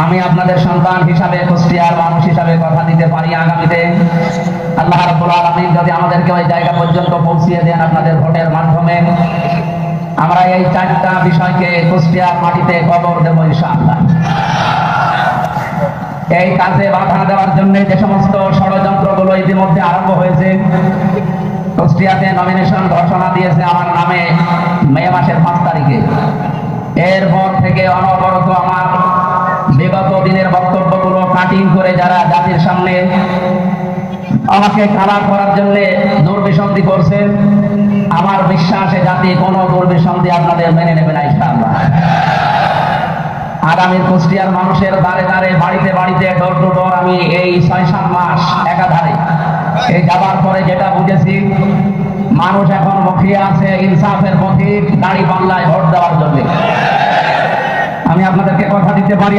আমি আপনাদের সন্তান হিসাবে, কুষ্টিয়ার মানুষ হিসাবে কথা দিতে পারি আগামীতে আল্লাহ রাব্বুল আলামিন যদি আমাদেরকে ওই জায়গা পর্যন্ত পৌঁছিয়ে দেন আপনাদের ভোটের মাধ্যমে, আমরা এই 4টা বিষয়কে কুষ্টিয়ার মাটিতে কবর দেব ইনশাআল্লাহ। এই কাজে বাধা দেওয়ার জন্য যে সমস্ত ষড়যন্ত্রগুলো ইতিমধ্যে আরম্ভ হয়েছে, কুষ্টিয়াতে নমিনেশন ঘোষণা দিয়েছে আমার নামে মে মাসের 5 তারিখে। এরপর থেকে অনবরত আমার বিগত দিনের বক্তব্যগুলো কাটিং করে যারা জাতির সামনে আমাকে খারাপ করার জন্য দুর্বিসন্ধি করছে, আমার বিশ্বাসে জাতি কোনো দুর্বিসন্ধি আপনাদের মেনে নেবে না ইনশাআল্লাহ। আগামী কুষ্টিয়ার মানুষের দ্বারে দ্বারে, বাড়িতে বাড়িতে, ডোর টু ডোর আমি এই 6-7 মাস একাধারে এই যাবার পরে যেটা বুঝেছি, মানুষ এখন মুখিয়ে আছে ইনসাফের পথে, দাড়িপাল্লায় ভোট দেওয়ার জন্য। আমি আপনাদেরকে কথা দিতে পারি